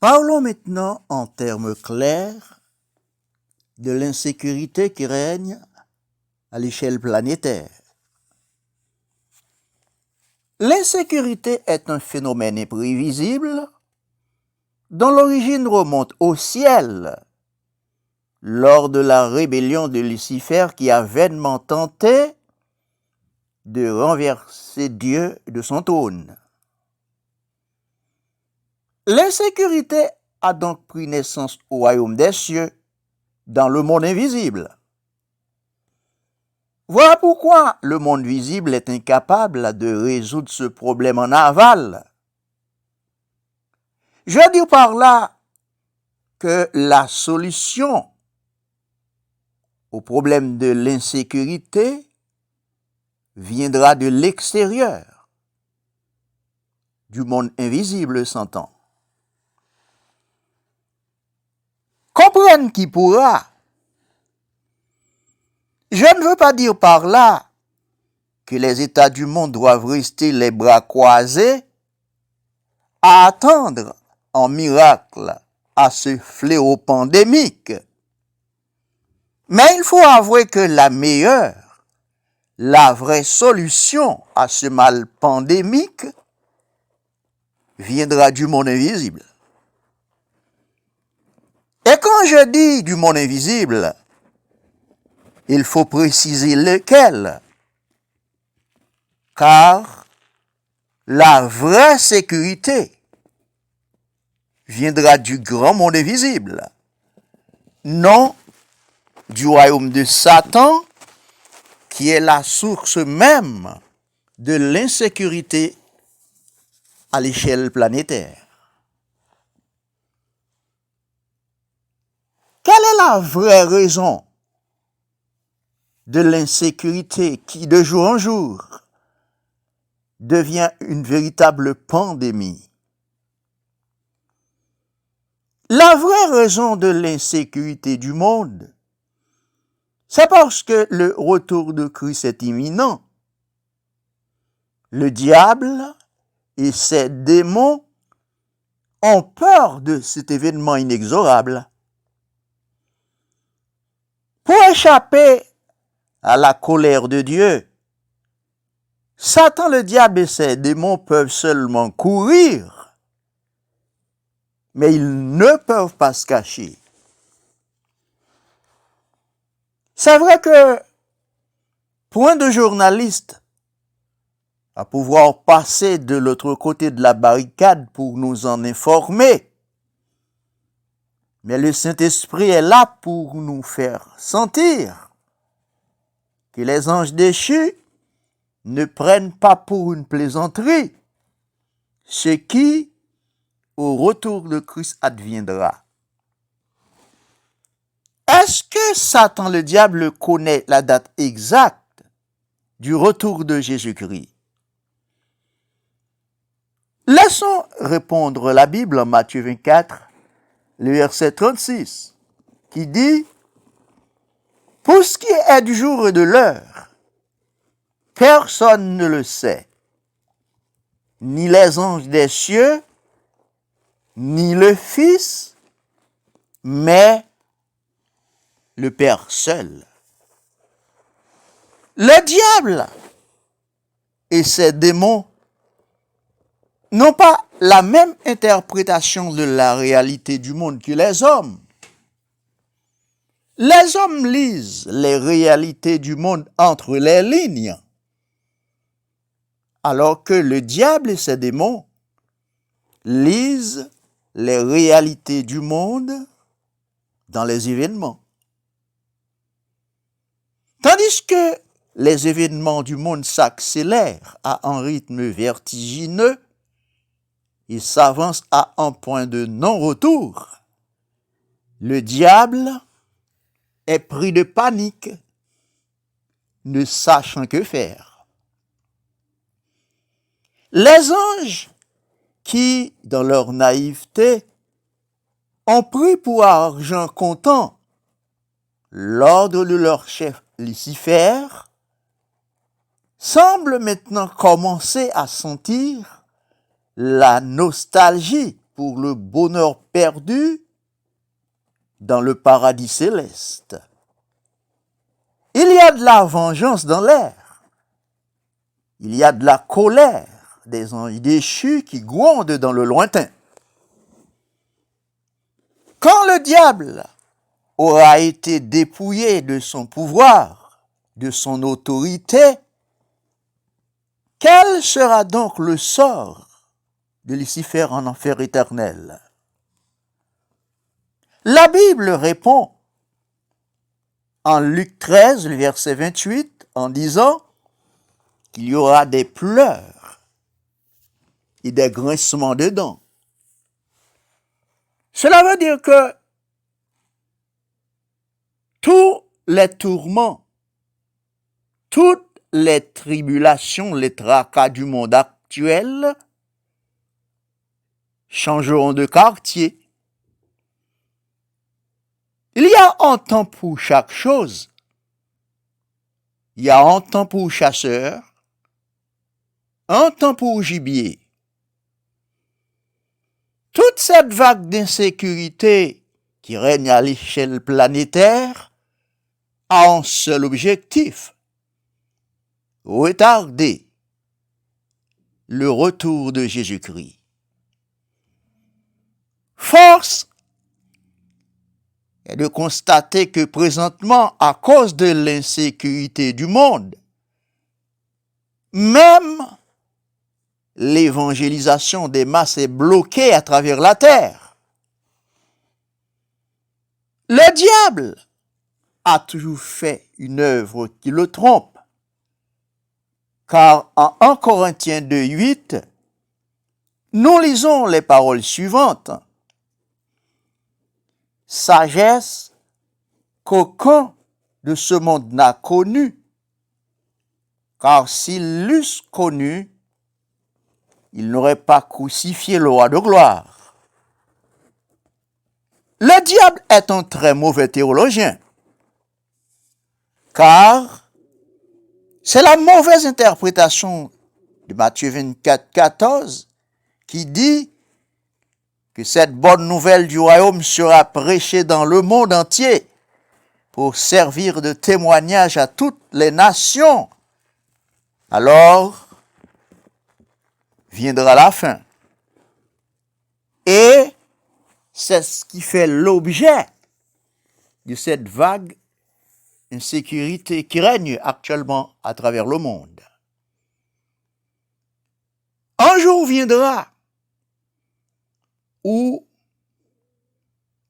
Parlons maintenant en termes clairs de l'insécurité qui règne à l'échelle planétaire. L'insécurité est un phénomène imprévisible dont l'origine remonte au ciel lors de la rébellion de Lucifer qui a vainement tenté de renverser Dieu de son trône. L'insécurité a donc pris naissance au royaume des cieux, dans le monde invisible. Voilà pourquoi le monde visible est incapable de résoudre ce problème en aval. Je veux dire par là que la solution au problème de l'insécurité viendra de l'extérieur, du monde invisible, s'entend. Comprenne qui pourra. Je ne veux pas dire par là que les États du monde doivent rester les bras croisés à attendre en miracle à ce fléau pandémique. Mais il faut avouer que la vraie solution à ce mal pandémique viendra du monde invisible. Et quand je dis du monde invisible, il faut préciser lequel, car la vraie sécurité viendra du grand monde invisible, non du royaume de Satan, qui est la source même de l'insécurité à l'échelle planétaire. Quelle est la vraie raison de l'insécurité qui, de jour en jour, devient une véritable pandémie? La vraie raison de l'insécurité du monde, c'est parce que le retour de Christ est imminent. Le diable et ses démons ont peur de cet événement inexorable. Pour échapper à la colère de Dieu, Satan, le diable et ses démons peuvent seulement courir, mais ils ne peuvent pas se cacher. C'est vrai que point de journaliste à pouvoir passer de l'autre côté de la barricade pour nous en informer, mais le Saint-Esprit est là pour nous faire sentir que les anges déchus ne prennent pas pour une plaisanterie ce qui, au retour de Christ, adviendra. Est-ce que Satan, le diable, connaît la date exacte du retour de Jésus-Christ? Laissons répondre la Bible en Matthieu 24, le verset 36, qui dit « Pour ce qui est du jour et de l'heure, personne ne le sait, ni les anges des cieux, ni le Fils, mais le Père seul. » Le diable et ses démons n'ont pas la même interprétation de la réalité du monde que les hommes. Les hommes lisent les réalités du monde entre les lignes, alors que le diable et ses démons lisent les réalités du monde dans les événements. Tandis que les événements du monde s'accélèrent à un rythme vertigineux, ils s'avancent à un point de non-retour. Le diable est pris de panique, ne sachant que faire. Les anges qui, dans leur naïveté, ont pris pour argent comptant l'ordre de leur chef Lucifer, semblent maintenant commencer à sentir la nostalgie pour le bonheur perdu dans le paradis céleste. Il y a de la vengeance dans l'air. Il y a de la colère des anges déchus qui grondent dans le lointain. Quand le diable aura été dépouillé de son pouvoir, de son autorité, quel sera donc le sort de Lucifer en enfer éternel? La Bible répond en Luc 13, le verset 28, en disant qu'il y aura des pleurs et des grincements de dents. Cela veut dire que tous les tourments, toutes les tribulations, les tracas du monde actuel changeront de quartier. Il y a un temps pour chaque chose. Il y a un temps pour chasseur, un temps pour gibier. Toute cette vague d'insécurité qui règne à l'échelle planétaire a un seul objectif: retarder le retour de Jésus-Christ. Force est de constater que présentement, à cause de l'insécurité du monde, même l'évangélisation des masses est bloquée à travers la terre. Le diable a toujours fait une œuvre qui le trompe, car en 1 Corinthiens 2:8, nous lisons les paroles suivantes: sagesse qu'aucun de ce monde n'a connue, car s'ils l'eussent connue, ils n'auraient pas crucifié le roi de gloire. Le diable est un très mauvais théologien, car c'est la mauvaise interprétation de Matthieu 24, 14 qui dit que cette bonne nouvelle du royaume sera prêchée dans le monde entier pour servir de témoignage à toutes les nations. Alors viendra la fin. Et c'est ce qui fait l'objet de cette vague insécurité qui règne actuellement à travers le monde. Un jour viendra où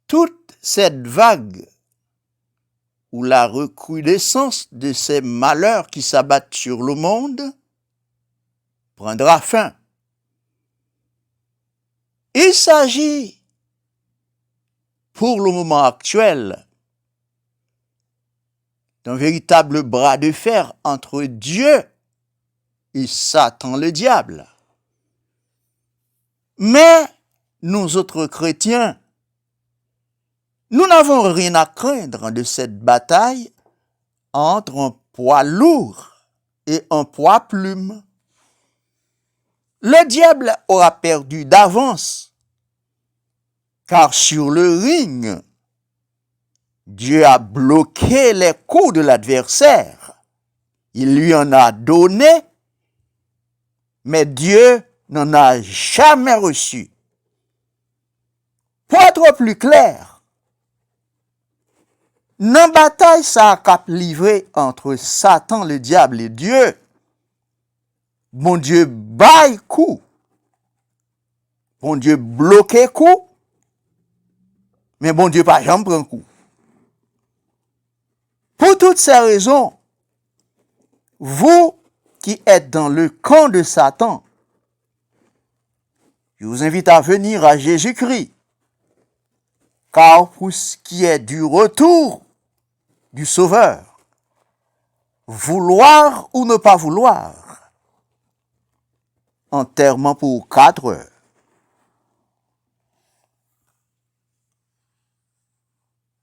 toute cette vague, où la recrudescence de ces malheurs qui s'abattent sur le monde prendra fin. Il s'agit, pour le moment actuel, d'un véritable bras de fer entre Dieu et Satan le diable. Mais nous autres chrétiens, nous n'avons rien à craindre de cette bataille entre un poids lourd et un poids plume. Le diable aura perdu d'avance, car sur le ring, Dieu a bloqué les coups de l'adversaire. Il lui en a donné, mais Dieu n'en a jamais reçu. Pour être plus clair, dans la bataille ça a cap livré entre Satan, le diable et Dieu, bon Dieu baille coup, bon Dieu bloqué coup, mais bon Dieu pas jamais prend coup. Pour toutes ces raisons, vous qui êtes dans le camp de Satan, je vous invite à venir à Jésus-Christ, car pour ce qui est du retour du Sauveur, vouloir ou ne pas vouloir, enterrement pour 4 heures.